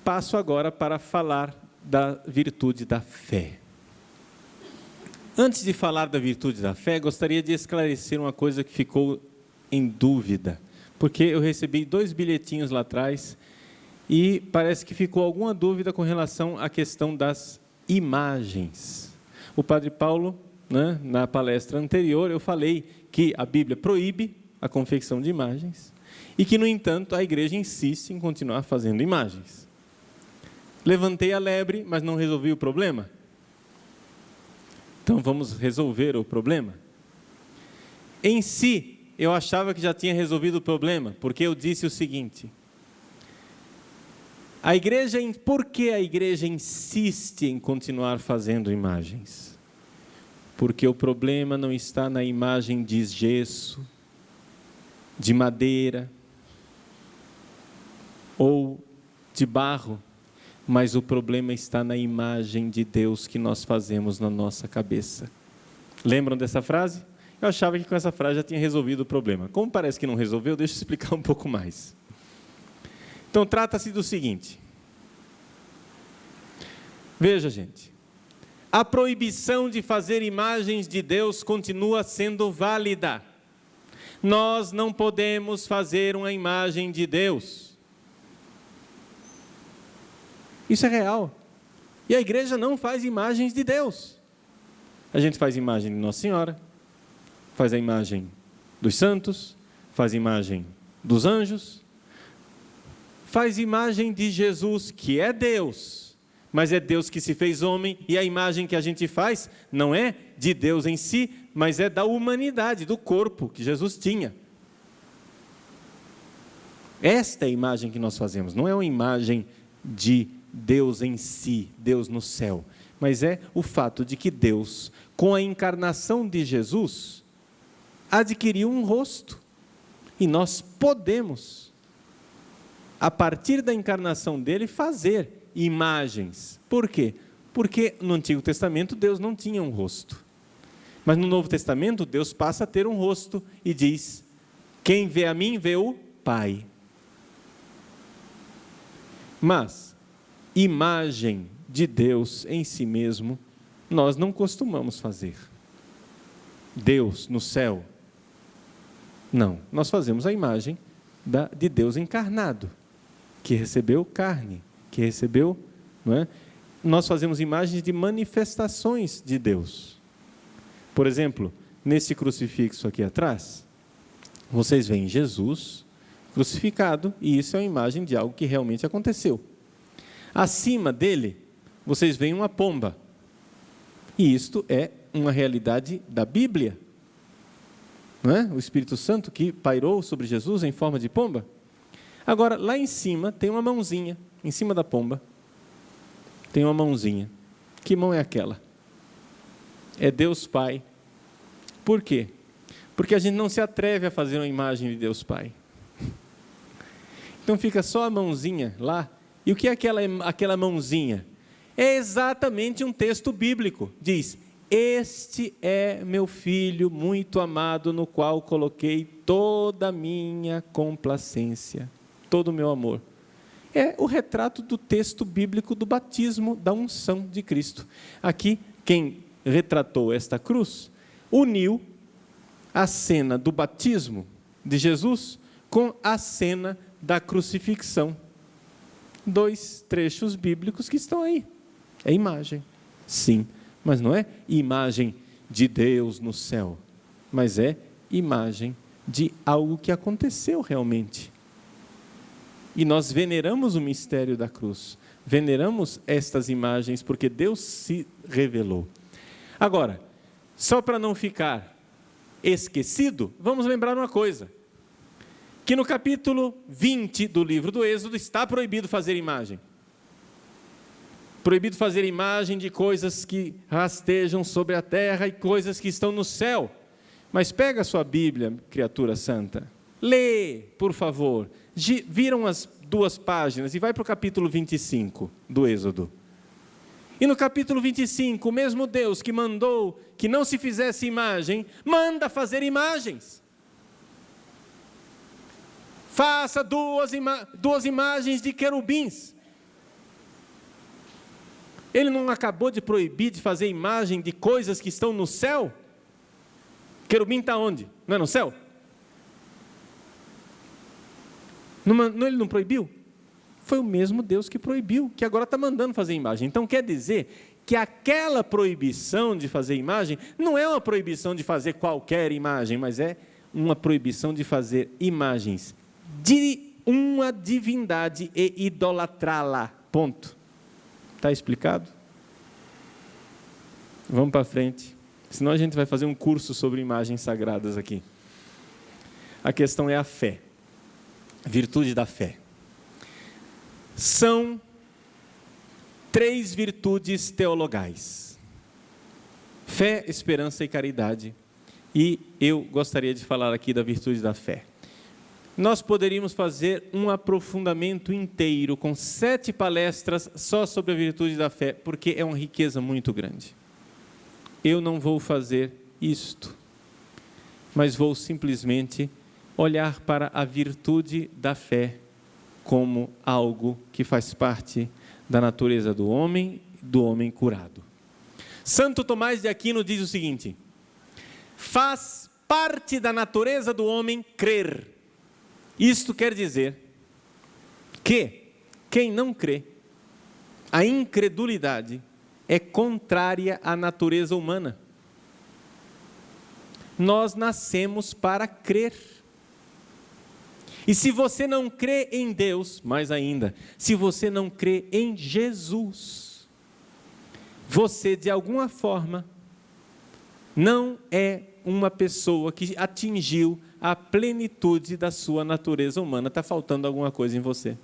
passo agora para falar da virtude da fé. Antes de falar da virtude da fé, gostaria de esclarecer uma coisa que ficou em dúvida, porque eu recebi 2 bilhetinhos lá atrás e parece que ficou alguma dúvida com relação à questão das imagens. O Padre Paulo, na palestra anterior, eu falei que a Bíblia proíbe a confecção de imagens e que, no entanto, a igreja insiste em continuar fazendo imagens. Levantei a lebre, mas não resolvi o problema. Então, vamos resolver o problema? Em si, eu achava que já tinha resolvido o problema, porque eu disse o seguinte: por que a igreja insiste em continuar fazendo imagens? Porque o problema não está na imagem de gesso, de madeira ou de barro, mas o problema está na imagem de Deus que nós fazemos na nossa cabeça. Lembram dessa frase? Eu achava que com essa frase já tinha resolvido o problema. Como parece que não resolveu, deixa eu explicar um pouco mais. Então, trata-se do seguinte. Veja, gente. A proibição de fazer imagens de Deus continua sendo válida. Nós não podemos fazer uma imagem de Deus. Isso é real. E a igreja não faz imagens de Deus. A gente faz imagem de Nossa Senhora, faz a imagem dos santos, faz imagem dos anjos, faz imagem de Jesus, que é Deus, mas é Deus que se fez homem, e a imagem que a gente faz não é de Deus em si, mas é da humanidade, do corpo que Jesus tinha. Esta é a imagem que nós fazemos, não é uma imagem de Deus em si, Deus no céu, mas é o fato de que Deus, com a encarnação de Jesus, adquiriu um rosto, e nós podemos, a partir da encarnação dele, fazer imagens. Por quê? Porque no Antigo Testamento Deus não tinha um rosto, mas no Novo Testamento Deus passa a ter um rosto e diz: quem vê a mim vê o Pai. Mas imagem de Deus em si mesmo, nós não costumamos fazer. Deus no céu, não. Nós fazemos a imagem de Deus encarnado, que recebeu carne, que recebeu, não é? Nós fazemos imagens de manifestações de Deus. Por exemplo, nesse crucifixo aqui atrás, vocês veem Jesus crucificado, e isso é uma imagem de algo que realmente aconteceu. Acima dele, vocês veem uma pomba. E isto é uma realidade da Bíblia. Não é? O Espírito Santo que pairou sobre Jesus em forma de pomba. Agora, lá em cima tem uma mãozinha, em cima da pomba, tem uma mãozinha. Que mão é aquela? É Deus Pai. Por quê? Porque a gente não se atreve a fazer uma imagem de Deus Pai. Então fica só a mãozinha lá. E o que é aquela mãozinha? É exatamente um texto bíblico. Diz: este é meu filho muito amado, no qual coloquei toda a minha complacência, todo o meu amor. É o retrato do texto bíblico do batismo, da unção de Cristo. Aqui, quem retratou esta cruz, uniu a cena do batismo de Jesus com a cena da crucifixão. 2 trechos bíblicos que estão aí. É imagem, sim, mas não é imagem de Deus no céu, mas é imagem de algo que aconteceu realmente. E nós veneramos o mistério da cruz, veneramos estas imagens porque Deus se revelou. Agora, só para não ficar esquecido, vamos lembrar uma coisa, que no capítulo 20 do livro do Êxodo está proibido fazer imagem. Proibido fazer imagem de coisas que rastejam sobre a terra e coisas que estão no céu. Mas pega a sua Bíblia, criatura santa, lê, por favor, viram as 2 páginas e vai para o capítulo 25 do Êxodo. E no capítulo 25, o mesmo Deus que mandou que não se fizesse imagem, manda fazer imagens. Faça duas imagens de querubins. Ele não acabou de proibir de fazer imagem de coisas que estão no céu? Querubim está onde? Não é no céu? Ele não proibiu? Foi o mesmo Deus que proibiu, que agora está mandando fazer imagem. Então quer dizer que aquela proibição de fazer imagem não é uma proibição de fazer qualquer imagem, mas é uma proibição de fazer imagens de uma divindade e idolatrá-la. Ponto. Está explicado? Vamos para frente. Senão a gente vai fazer um curso sobre imagens sagradas aqui. A questão é a fé. Virtude da fé. São 3 virtudes teologais: fé, esperança e caridade. E eu gostaria de falar aqui da virtude da fé. Nós poderíamos fazer um aprofundamento inteiro, com 7 palestras só sobre a virtude da fé, porque é uma riqueza muito grande. Eu não vou fazer isto, mas vou simplesmente olhar para a virtude da fé como algo que faz parte da natureza do homem curado. Santo Tomás de Aquino diz o seguinte: faz parte da natureza do homem crer. Isto quer dizer que quem não crê, a incredulidade é contrária à natureza humana. Nós nascemos para crer. E se você não crê em Deus, mais ainda, se você não crê em Jesus, você de alguma forma não é uma pessoa que atingiu a plenitude da sua natureza humana. Está faltando alguma coisa em você.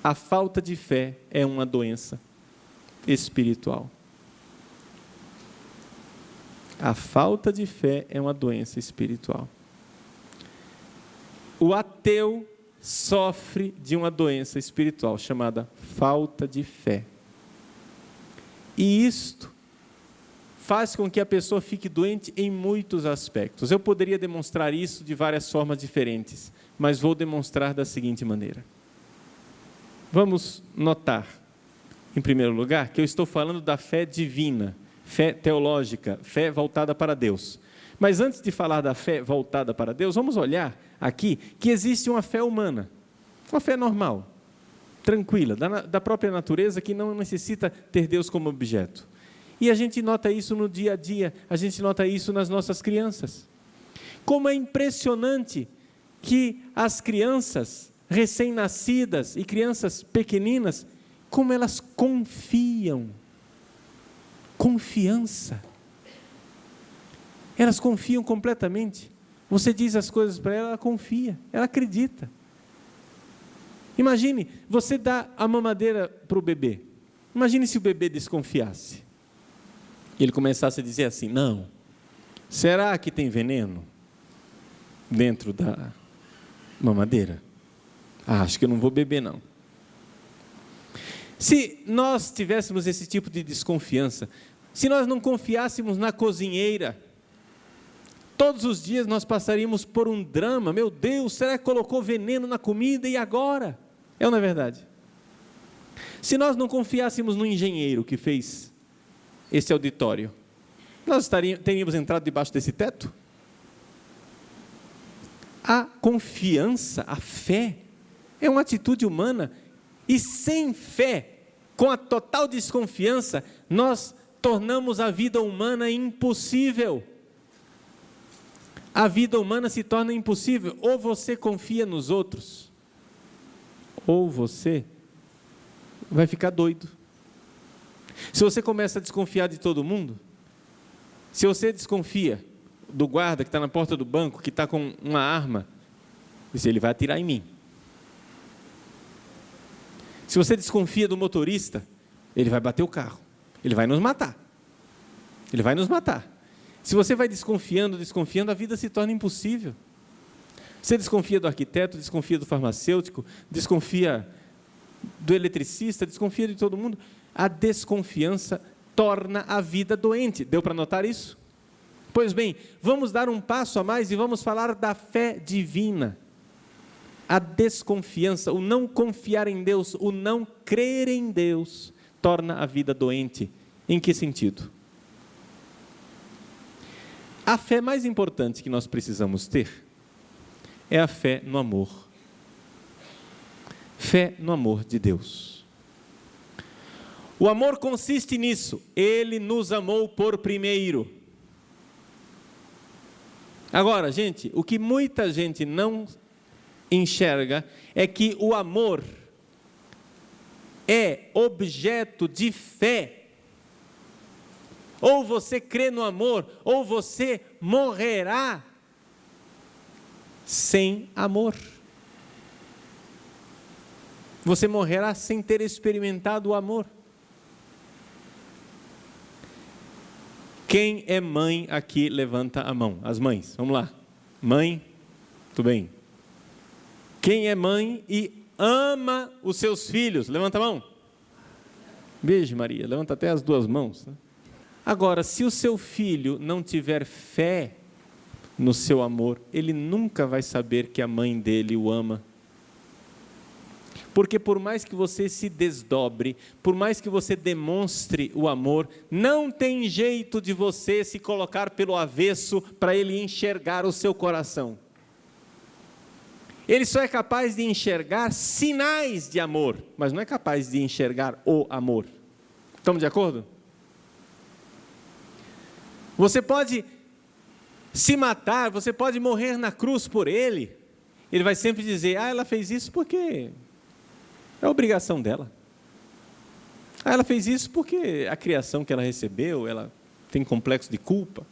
A falta de fé é uma doença espiritual. A falta de fé é uma doença espiritual. O ateu sofre de uma doença espiritual chamada falta de fé. E isto faz com que a pessoa fique doente em muitos aspectos. Eu poderia demonstrar isso de várias formas diferentes, mas vou demonstrar da seguinte maneira. Vamos notar, em primeiro lugar, que eu estou falando da fé divina, fé teológica, fé voltada para Deus. Mas antes de falar da fé voltada para Deus, vamos olhar aqui que existe uma fé humana, uma fé normal, tranquila, da própria natureza, que não necessita ter Deus como objeto. E a gente nota isso no dia a dia, a gente nota isso nas nossas crianças. Como é impressionante que as crianças recém-nascidas e crianças pequeninas, como elas confiam. Confiança. Elas confiam completamente. Você diz as coisas para ela, ela confia, ela acredita. Imagine, você dá a mamadeira para o bebê. Imagine se o bebê desconfiasse. E ele começasse a dizer assim: não, será que tem veneno dentro da mamadeira? Acho que eu não vou beber não. Se nós tivéssemos esse tipo de desconfiança, se nós não confiássemos na cozinheira, todos os dias nós passaríamos por um drama. Meu Deus, será que colocou veneno na comida e agora? É ou não é verdade? Se nós não confiássemos no engenheiro que fez esse auditório, nós teríamos entrado debaixo desse teto? A confiança, a fé, é uma atitude humana, e sem fé, com a total desconfiança, nós tornamos a vida humana impossível. A vida humana se torna impossível. Ou você confia nos outros, ou você vai ficar doido. Se você começa a desconfiar de todo mundo, se você desconfia do guarda que está na porta do banco, que está com uma arma, ele vai atirar em mim. Se você desconfia do motorista, ele vai bater o carro, ele vai nos matar. Ele vai nos matar. Se você vai desconfiando, a vida se torna impossível. Você desconfia do arquiteto, desconfia do farmacêutico, desconfia do eletricista, desconfia de todo mundo. A desconfiança torna a vida doente. Deu para notar isso? Pois bem, vamos dar um passo a mais e vamos falar da fé divina. A desconfiança, o não confiar em Deus, o não crer em Deus, torna a vida doente. Em que sentido? A fé mais importante que nós precisamos ter é a fé no amor. Fé no amor de Deus. O amor consiste nisso. Ele nos amou por primeiro. Agora, gente, o que muita gente não enxerga é que o amor é objeto de fé. Ou você crê no amor, ou você morrerá sem amor. Você morrerá sem ter experimentado o amor. Quem é mãe aqui, levanta a mão. As mães, vamos lá. Mãe, tudo bem. Quem é mãe e ama os seus filhos, levanta a mão. Beijo, Maria, levanta até as duas mãos. Agora, se o seu filho não tiver fé no seu amor, ele nunca vai saber que a mãe dele o ama. Porque por mais que você se desdobre, por mais que você demonstre o amor, não tem jeito de você se colocar pelo avesso para ele enxergar o seu coração. Ele só é capaz de enxergar sinais de amor, mas não é capaz de enxergar o amor. Estamos de acordo? Você pode se matar, você pode morrer na cruz por ele. Ele vai sempre dizer, ela fez isso porque é obrigação dela. Ela fez isso porque a criação que ela recebeu, ela tem complexo de culpa.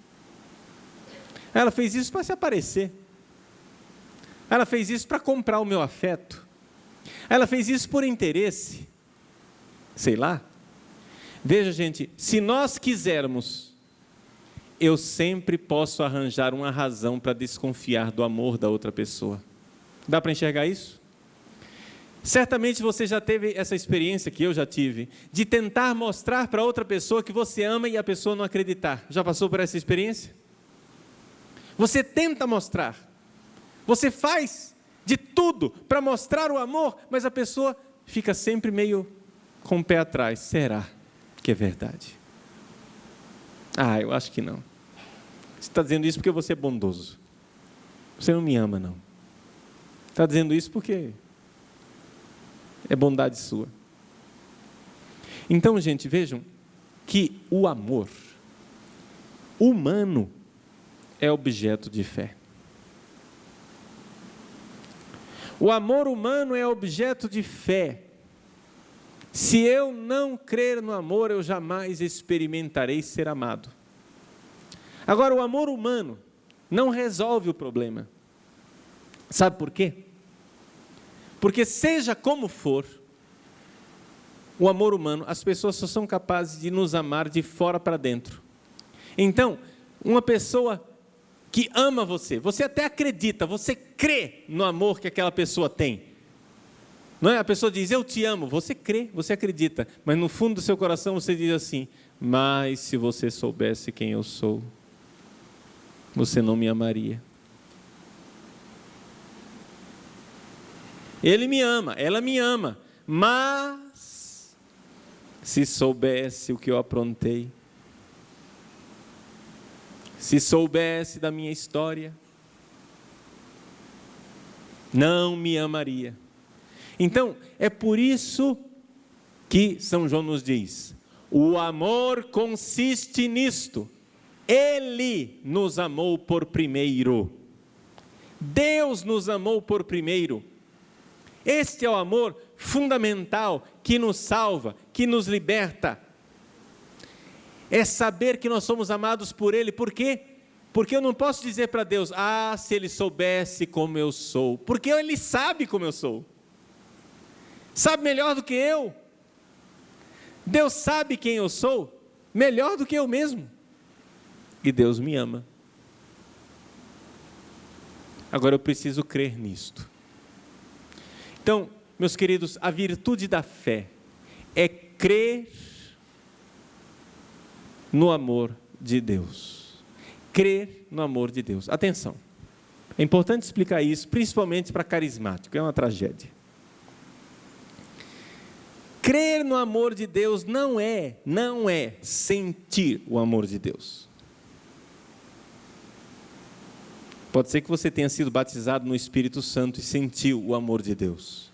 Ela fez isso para se aparecer. Ela fez isso para comprar o meu afeto. Ela fez isso por interesse. Sei lá. Veja, gente, se nós quisermos, eu sempre posso arranjar uma razão para desconfiar do amor da outra pessoa. Dá para enxergar isso? Certamente você já teve essa experiência que eu já tive, de tentar mostrar para outra pessoa que você ama e a pessoa não acreditar. Já passou por essa experiência? Você tenta mostrar, você faz de tudo para mostrar o amor, mas a pessoa fica sempre meio com o pé atrás. Será que é verdade? Eu acho que não. Você está dizendo isso porque você é bondoso. Você não me ama, não. Está dizendo isso porque é bondade sua. Então, gente, vejam que o amor humano é objeto de fé. O amor humano é objeto de fé. Se eu não crer no amor, eu jamais experimentarei ser amado. Agora, o amor humano não resolve o problema. Sabe por quê? Porque seja como for, o amor humano, as pessoas só são capazes de nos amar de fora para dentro. Então, uma pessoa que ama você, você até acredita, você crê no amor que aquela pessoa tem. Não é? A pessoa diz, eu te amo, você crê, você acredita, mas no fundo do seu coração você diz assim, mas se você soubesse quem eu sou, você não me amaria. Ele me ama, ela me ama, mas se soubesse o que eu aprontei, se soubesse da minha história, não me amaria. Então, é por isso que São João nos diz, o amor consiste nisto, Ele nos amou por primeiro, Deus nos amou por primeiro. Este é o amor fundamental que nos salva, que nos liberta. É saber que nós somos amados por Ele. Por quê? Porque eu não posso dizer para Deus, se Ele soubesse como eu sou. Porque Ele sabe como eu sou. Sabe melhor do que eu. Deus sabe quem eu sou, melhor do que eu mesmo. E Deus me ama. Agora eu preciso crer nisto. Então, meus queridos, a virtude da fé é crer no amor de Deus. Crer no amor de Deus. Atenção, é importante explicar isso, principalmente para carismático, é uma tragédia. Crer no amor de Deus não é sentir o amor de Deus. Pode ser que você tenha sido batizado no Espírito Santo e sentiu o amor de Deus.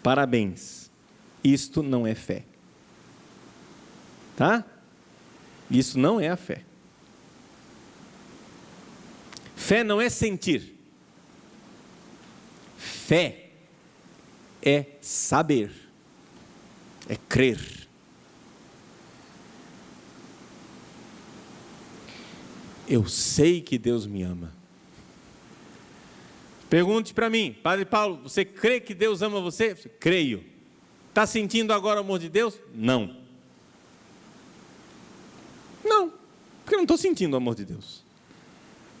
Parabéns. Isto não é fé. Tá? Isso não é a fé. Fé não é sentir. Fé é saber. É crer. Eu sei que Deus me ama. Pergunte para mim, Padre Paulo, você crê que Deus ama você? Creio. Está sentindo agora o amor de Deus? Não. Não, porque eu não estou sentindo o amor de Deus.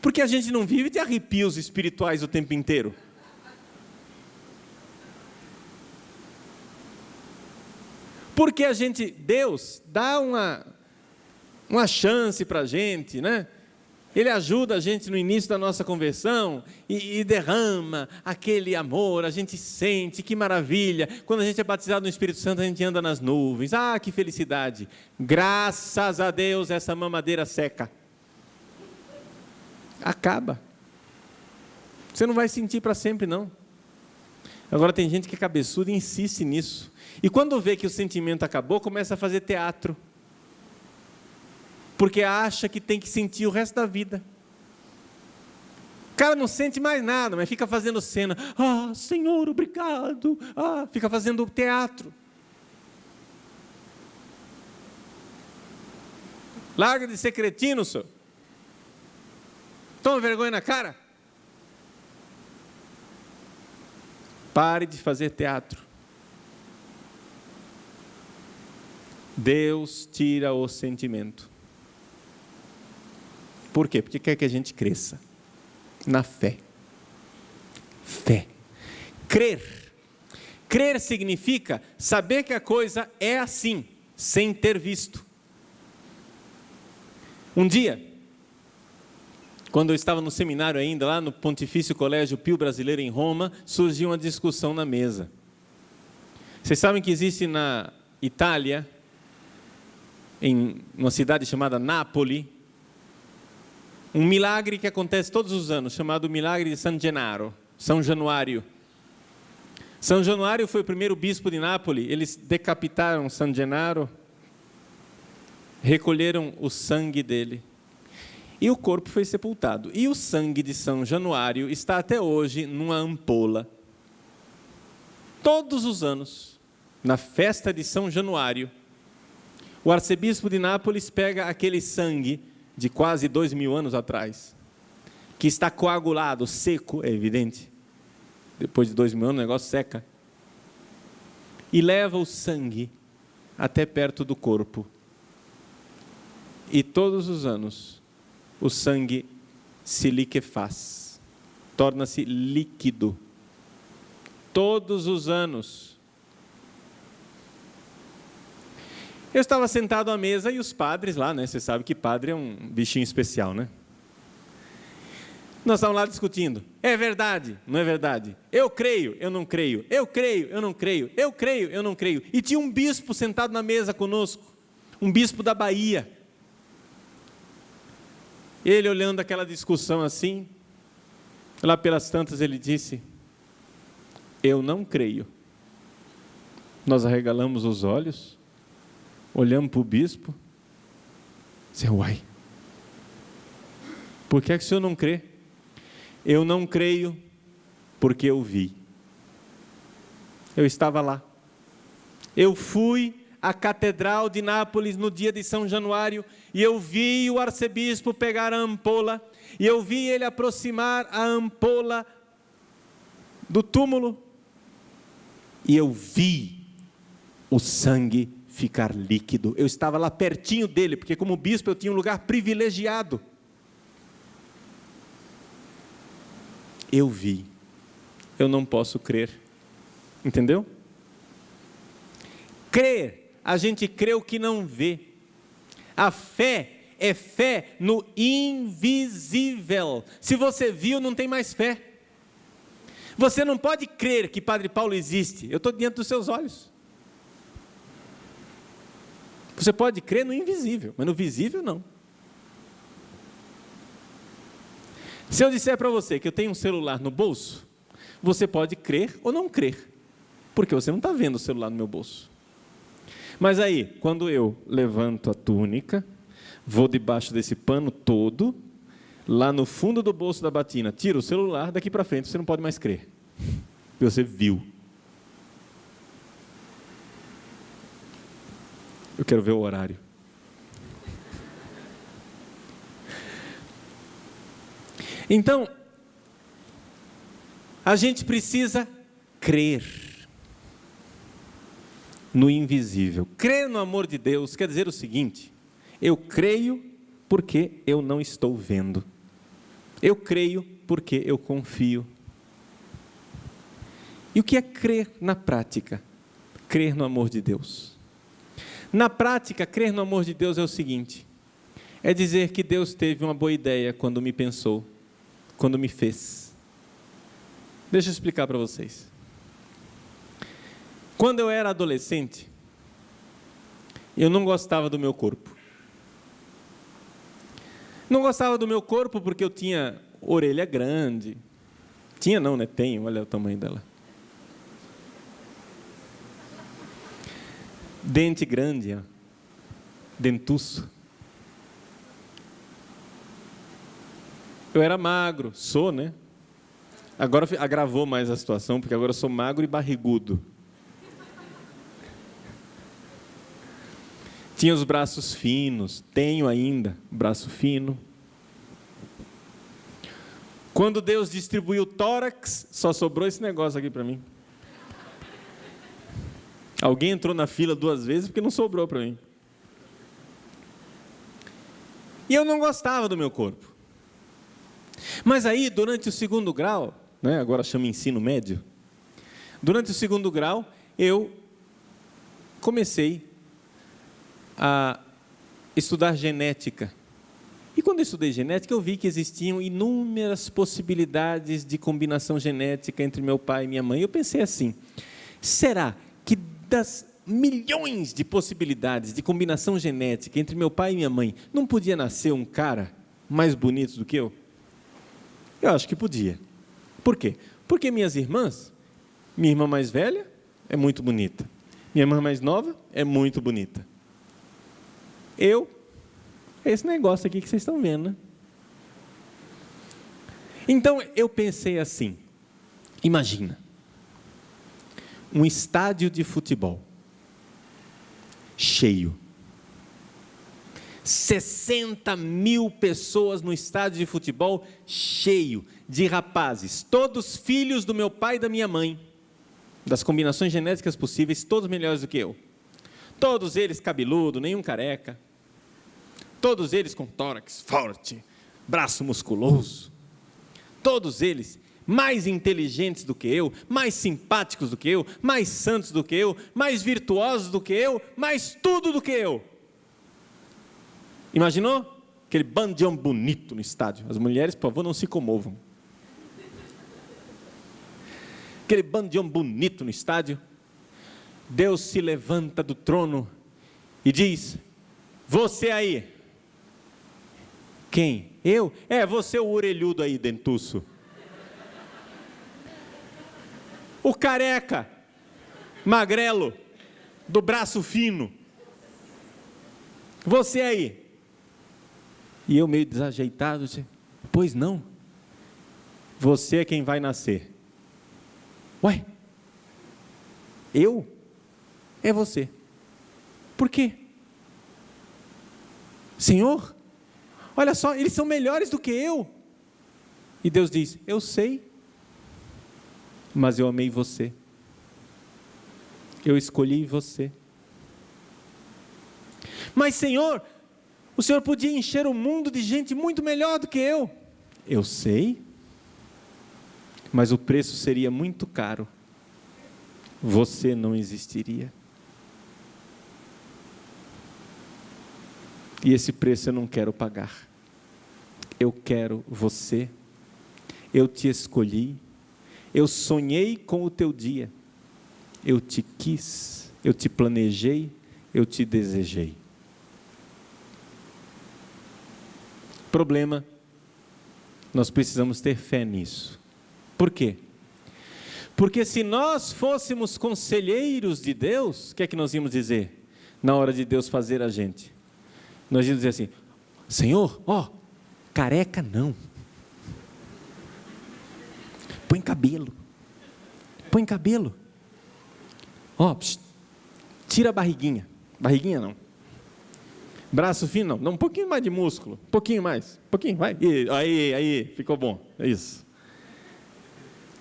Porque a gente não vive de arrepios espirituais o tempo inteiro. Porque Deus dá uma chance para a gente, né? Ele ajuda a gente no início da nossa conversão e derrama aquele amor, a gente sente, que maravilha. Quando a gente é batizado no Espírito Santo, a gente anda nas nuvens. Ah, que felicidade. Graças a Deus, essa mamadeira seca. Acaba. Você não vai sentir para sempre, não. Agora tem gente que é cabeçuda e insiste nisso. E quando vê que o sentimento acabou, começa a fazer teatro. Porque acha que tem que sentir o resto da vida. O cara não sente mais nada, mas fica fazendo cena. Ah, Senhor, obrigado. Ah, fica fazendo teatro. Larga de ser cretino, senhor. Toma vergonha na cara. Pare de fazer teatro. Deus tira o sentimento. Por quê? Porque quer que a gente cresça na fé. Fé. Crer. Crer significa saber que a coisa é assim, sem ter visto. Um dia, quando eu estava no seminário ainda, lá no Pontifício Colégio Pio Brasileiro em Roma, surgiu uma discussão na mesa. Vocês sabem que existe na Itália, em uma cidade chamada Nápoles, um milagre que acontece todos os anos, chamado milagre de San Gennaro, São Januário. São Januário foi o primeiro bispo de Nápoles. Eles decapitaram San Gennaro, recolheram o sangue dele e o corpo foi sepultado. E o sangue de São Januário está até hoje numa ampola. Todos os anos, na festa de São Januário, o arcebispo de Nápoles pega aquele sangue de quase 2000 anos atrás, que está coagulado, seco, é evidente. Depois de 2000 anos o negócio seca. E leva o sangue até perto do corpo. E todos os anos o sangue se liquefaz, torna-se líquido. Todos os anos. Eu estava sentado à mesa e os padres lá, né? Você sabe que padre é um bichinho especial, né? Nós estávamos lá discutindo. É verdade, não é verdade? Eu creio, eu não creio. Eu creio, eu não creio. Eu creio, eu não creio. E tinha um bispo sentado na mesa conosco. Um bispo da Bahia. Ele olhando aquela discussão assim, lá pelas tantas ele disse: eu não creio. Nós arregalamos os olhos, olhamos para o bispo, disse: uai, por que é que o senhor não crê? Eu não creio porque eu vi. Eu estava lá. Eu fui à Catedral de Nápoles no dia de São Januário e eu vi o arcebispo pegar a ampola e eu vi ele aproximar a ampola do túmulo e eu vi o sangue ficar líquido. Eu estava lá pertinho dele, porque como bispo eu tinha um lugar privilegiado. Eu vi. Eu não posso crer. Entendeu? Crer, a gente crê o que não vê. A fé é fé no invisível. Se você viu, não tem mais fé. Você não pode crer que Padre Paulo existe. Eu estou diante dos seus olhos. Você pode crer no invisível, mas no visível não. Se eu disser para você que eu tenho um celular no bolso, você pode crer ou não crer, porque você não está vendo o celular no meu bolso. Mas aí, quando eu levanto a túnica, vou debaixo desse pano todo, lá no fundo do bolso da batina, tiro o celular, daqui para frente você não pode mais crer, porque você viu. Eu quero ver o horário. Então, a gente precisa crer no invisível. Crer no amor de Deus quer dizer o seguinte: eu creio porque eu não estou vendo. Eu creio porque eu confio. E o que é crer na prática? Crer no amor de Deus. Na prática, crer no amor de Deus é o seguinte: é dizer que Deus teve uma boa ideia quando me pensou, quando me fez. Deixa eu explicar para vocês. Quando eu era adolescente, eu não gostava do meu corpo. Não gostava do meu corpo porque eu tinha orelha grande. Tinha não, né? Tenho, olha o tamanho dela. Dente grande, ó. Dentuço. Eu era magro, sou, né? Agora agravou mais a situação, porque agora eu sou magro e barrigudo. Tinha os braços finos, tenho ainda braço fino. Quando Deus distribuiu o tórax, só sobrou esse negócio aqui para mim. Alguém entrou na fila 2 vezes porque não sobrou para mim. E eu não gostava do meu corpo. Mas aí, durante o 2º grau, né, agora chama ensino médio, durante o 2º grau, eu comecei a estudar genética. E quando eu estudei genética, eu vi que existiam inúmeras possibilidades de combinação genética entre meu pai e minha mãe. Eu pensei assim: será que das milhões de possibilidades de combinação genética entre meu pai e minha mãe, não podia nascer um cara mais bonito do que eu? Eu acho que podia. Por quê? Porque minhas irmãs, minha irmã mais velha é muito bonita, minha irmã mais nova é muito bonita. Esse negócio aqui que vocês estão vendo, né? Então eu pensei assim: imagina, um estádio de futebol cheio, 60 mil pessoas no estádio de futebol cheio de rapazes, todos filhos do meu pai e da minha mãe, das combinações genéticas possíveis, todos melhores do que eu, todos eles cabeludo, nenhum careca, todos eles com tórax forte, braço musculoso, todos eles mais inteligentes do que eu, mais simpáticos do que eu, mais santos do que eu, mais virtuosos do que eu, mais tudo do que eu. Imaginou? Aquele bando de homem bonito no estádio. As mulheres, por favor, não se comovam. Aquele bando de homem bonito no estádio. Deus se levanta do trono e diz: você aí. Quem? Eu? Você o orelhudo aí, dentuço. O careca, magrelo, do braço fino. Você aí. E eu meio desajeitado, disse: pois não. Você é quem vai nascer. Ué? Eu? É você. Por quê? Senhor, olha só, eles são melhores do que eu. E Deus diz: eu sei, mas eu amei você. Eu escolhi você. Mas Senhor, o Senhor podia encher o mundo de gente muito melhor do que eu. Eu sei, mas o preço seria muito caro. Você não existiria. E esse preço eu não quero pagar. Eu quero você. Eu te escolhi. Eu sonhei com o teu dia. Eu te quis. Eu te planejei. Eu te desejei. Problema, nós precisamos ter fé nisso. Por quê? Porque se nós fôssemos conselheiros de Deus, o que é que nós íamos dizer na hora de Deus fazer a gente? Nós íamos dizer assim: Senhor, careca não. Põe cabelo. Tira a barriguinha. Barriguinha não. Braço fino não. Um pouquinho mais de músculo. Um pouquinho mais. Um pouquinho, vai. Aí, ficou bom. É isso.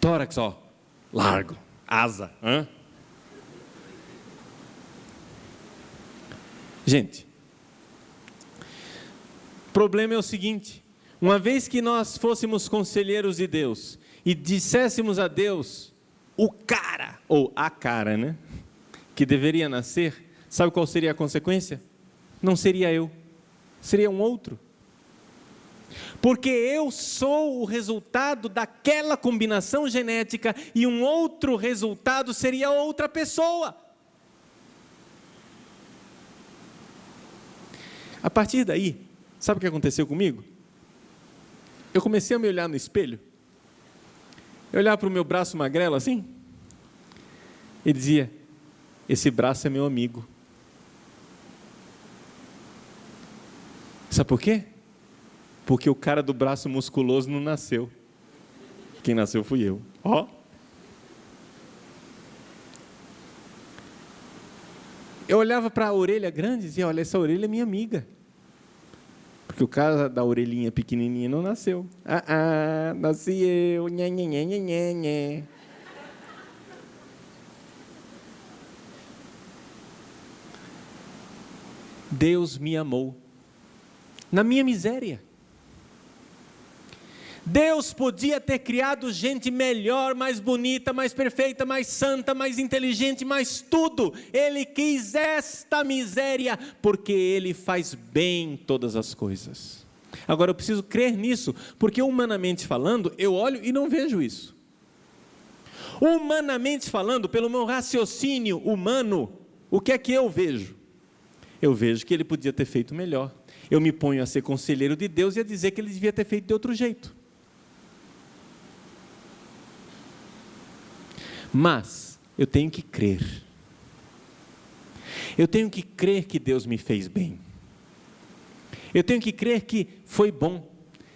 Tórax, largo. Asa. Gente, o problema é o seguinte: uma vez que nós fôssemos conselheiros de Deus e disséssemos a Deus o cara, ou a cara, né, que deveria nascer, sabe qual seria a consequência? Não seria eu, seria um outro. Porque eu sou o resultado daquela combinação genética e um outro resultado seria outra pessoa. A partir daí, sabe o que aconteceu comigo? Eu comecei a me olhar no espelho, eu olhava para o meu braço magrelo assim, e dizia: esse braço é meu amigo. Sabe por quê? Porque o cara do braço musculoso não nasceu. Quem nasceu fui eu. Eu olhava para a orelha grande e dizia: olha, essa orelha é minha amiga. Porque o cara da orelhinha pequenininha não nasceu. Nasci eu. Nhê. Deus me amou na minha miséria. Deus podia ter criado gente melhor, mais bonita, mais perfeita, mais santa, mais inteligente, mais tudo. Ele quis esta miséria, porque Ele faz bem todas as coisas. Agora eu preciso crer nisso, porque humanamente falando, eu olho e não vejo isso. Humanamente falando, pelo meu raciocínio humano, o que é que eu vejo? Eu vejo que Ele podia ter feito melhor. Eu me ponho a ser conselheiro de Deus e a dizer que Ele devia ter feito de outro jeito. Mas eu tenho que crer. Eu tenho que crer que Deus me fez bem. Eu tenho que crer que foi bom.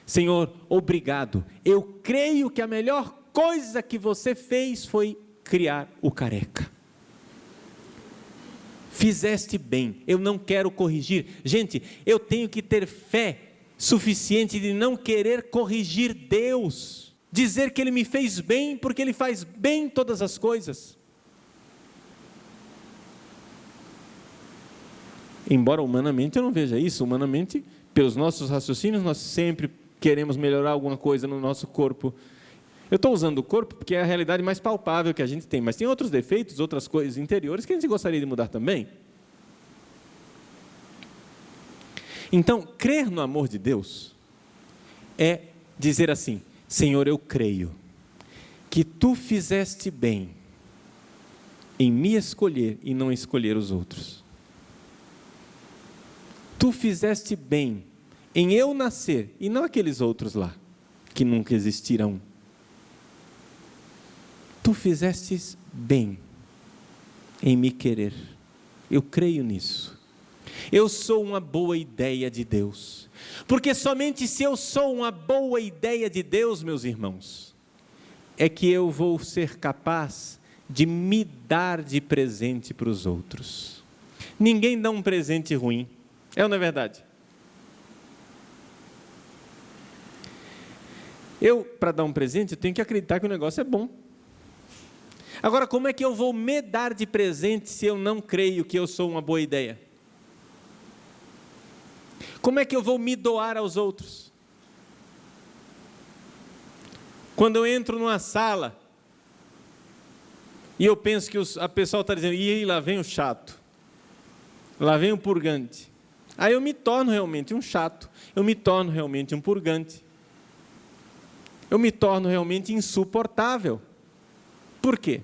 Senhor, obrigado. Eu creio que a melhor coisa que você fez foi criar o careca. Fizeste bem. Eu não quero corrigir. Gente, eu tenho que ter fé suficiente de não querer corrigir Deus. Dizer que Ele me fez bem, porque Ele faz bem todas as coisas. Embora humanamente eu não veja isso, humanamente, pelos nossos raciocínios, nós sempre queremos melhorar alguma coisa no nosso corpo. Eu estou usando o corpo porque é a realidade mais palpável que a gente tem, mas tem outros defeitos, outras coisas interiores que a gente gostaria de mudar também. Então, crer no amor de Deus é dizer assim: Senhor, eu creio que Tu fizeste bem em me escolher e não escolher os outros. Tu fizeste bem em eu nascer e não aqueles outros lá, que nunca existirão. Tu fizestes bem em me querer. Eu creio nisso. Eu sou uma boa ideia de Deus. Porque somente se eu sou uma boa ideia de Deus, meus irmãos, é que eu vou ser capaz de me dar de presente para os outros. Ninguém dá um presente ruim. É ou não é verdade? Eu, para dar um presente, eu tenho que acreditar que o negócio é bom. Agora, como é que eu vou me dar de presente se eu não creio que eu sou uma boa ideia? Como é que eu vou me doar aos outros? Quando eu entro numa sala e eu penso que a pessoa está dizendo: e lá vem o chato, lá vem o purgante. Aí eu me torno realmente um chato, eu me torno realmente um purgante, eu me torno realmente insuportável. Por quê?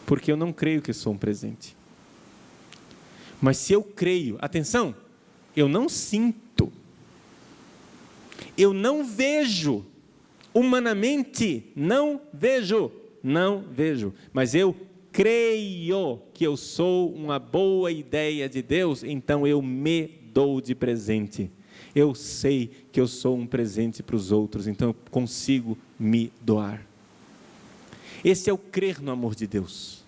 Porque eu não creio que sou um presente. Mas se eu creio, atenção, eu não sinto, eu não vejo, humanamente, não vejo, mas eu creio que eu sou uma boa ideia de Deus, então eu me dou de presente. Eu sei que eu sou um presente para os outros, então eu consigo me doar. Esse é o crer no amor de Deus.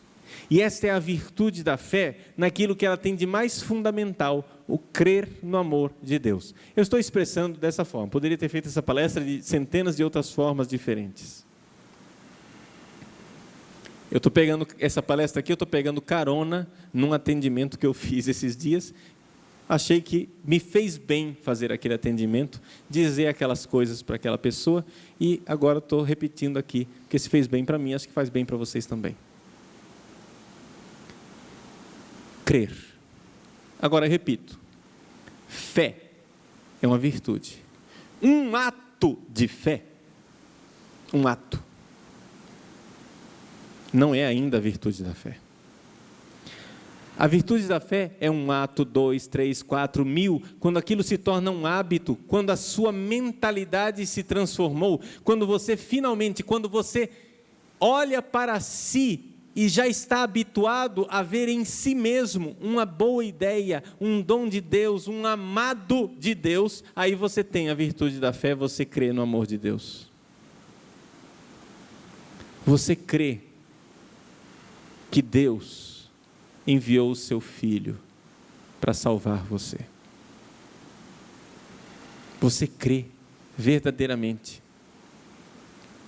E esta é a virtude da fé naquilo que ela tem de mais fundamental, o crer no amor de Deus. Eu estou expressando dessa forma, poderia ter feito essa palestra de centenas de outras formas diferentes. Eu estou pegando essa palestra aqui, eu estou pegando carona num atendimento que eu fiz esses dias. Achei que me fez bem fazer aquele atendimento, dizer aquelas coisas para aquela pessoa, e agora estou repetindo aqui, porque se fez bem para mim, acho que faz bem para vocês também. Crer. Agora, repito, fé é uma virtude. Um ato de fé, um ato, não é ainda a virtude da fé. A virtude da fé é um ato, 2, 3, 4, 1000, quando aquilo se torna um hábito, quando a sua mentalidade se transformou, quando você finalmente, quando você olha para si e já está habituado a ver em si mesmo uma boa ideia, um dom de Deus, um amado de Deus, aí você tem a virtude da fé, você crê no amor de Deus. Você crê que Deus enviou o seu Filho para salvar você. Você crê verdadeiramente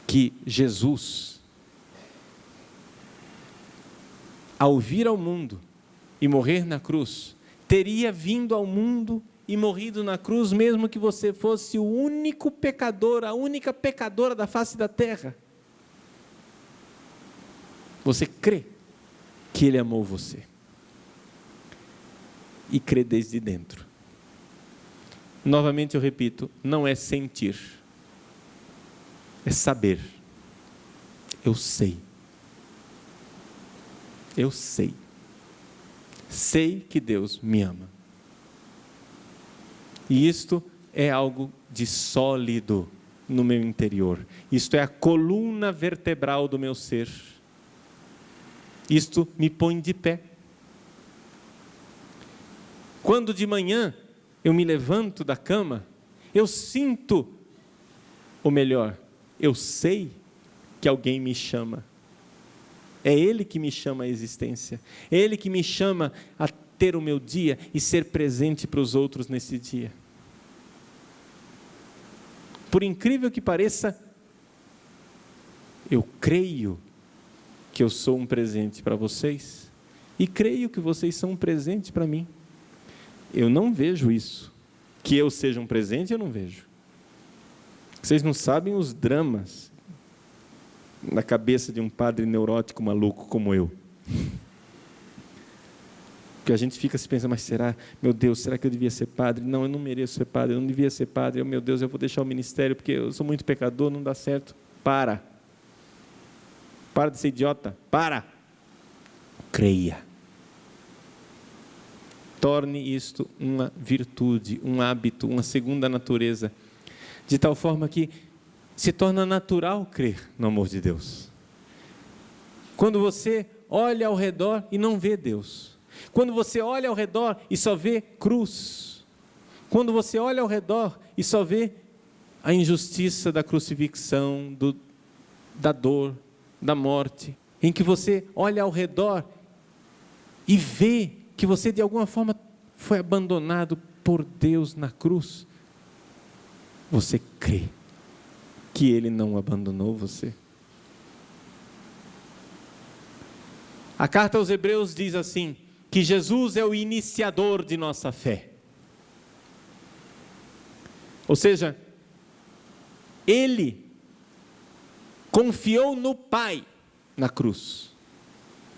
que Jesus, ao vir ao mundo e morrer na cruz, teria vindo ao mundo e morrido na cruz, mesmo que você fosse o único pecador, a única pecadora da face da terra. Você crê que Ele amou você. E crê desde dentro. Novamente eu repito, não é sentir, é saber. Eu sei. Eu sei. Sei que Deus me ama. E isto é algo de sólido no meu interior. Isto é a coluna vertebral do meu ser. Isto me põe de pé. Quando de manhã eu me levanto da cama, eu sinto, ou melhor, eu sei que alguém me chama. É Ele que me chama à existência. É Ele que me chama a ter o meu dia e ser presente para os outros nesse dia. Por incrível que pareça, eu creio que eu sou um presente para vocês e creio que vocês são um presente para mim. Eu não vejo isso. Que eu seja um presente, eu não vejo. Vocês não sabem os dramas na cabeça de um padre neurótico maluco como eu. Porque a gente fica se pensando, mas será, meu Deus, será que eu devia ser padre? Não, eu não mereço ser padre, eu não devia ser padre. Meu Deus, eu vou deixar o ministério porque eu sou muito pecador, não dá certo. Para de ser idiota, creia. Torne isto uma virtude, um hábito, uma segunda natureza, de tal forma que se torna natural crer no amor de Deus. Quando você olha ao redor e não vê Deus, quando você olha ao redor e só vê cruz, quando você olha ao redor e só vê a injustiça da crucifixão, da dor, da morte, em que você olha ao redor e vê que você de alguma forma foi abandonado por Deus na cruz, você crê que Ele não abandonou você. A carta aos Hebreus diz assim, que Jesus é o iniciador de nossa fé. Ou seja, Ele confiou no Pai na cruz.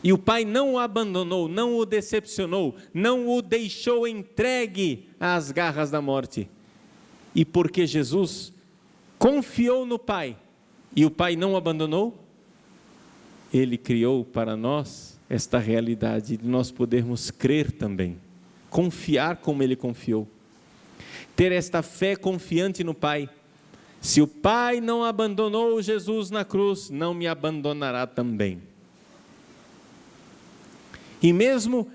E o Pai não o abandonou, não o decepcionou, não o deixou entregue às garras da morte. E porque Jesus confiou no Pai, e o Pai não o abandonou, Ele criou para nós esta realidade de nós podermos crer também, confiar como Ele confiou. ter esta fé confiante no Pai. Se o Pai não abandonou Jesus na cruz, não me abandonará também. E mesmo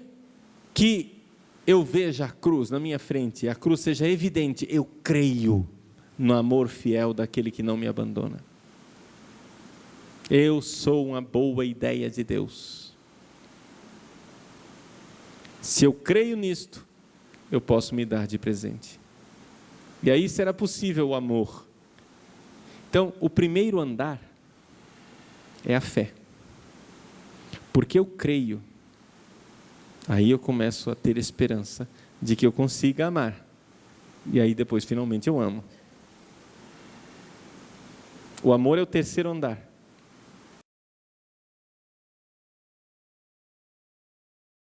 que eu veja a cruz na minha frente, a cruz seja evidente, eu creio no amor fiel daquele que não me abandona. Eu sou uma boa ideia de Deus. Se eu creio nisto, eu posso me dar de presente. E aí será possível o amor. Então, o primeiro andar é a fé. Porque eu creio, aí eu começo a ter esperança de que eu consiga amar. E aí depois, finalmente, eu amo. O amor é o terceiro andar.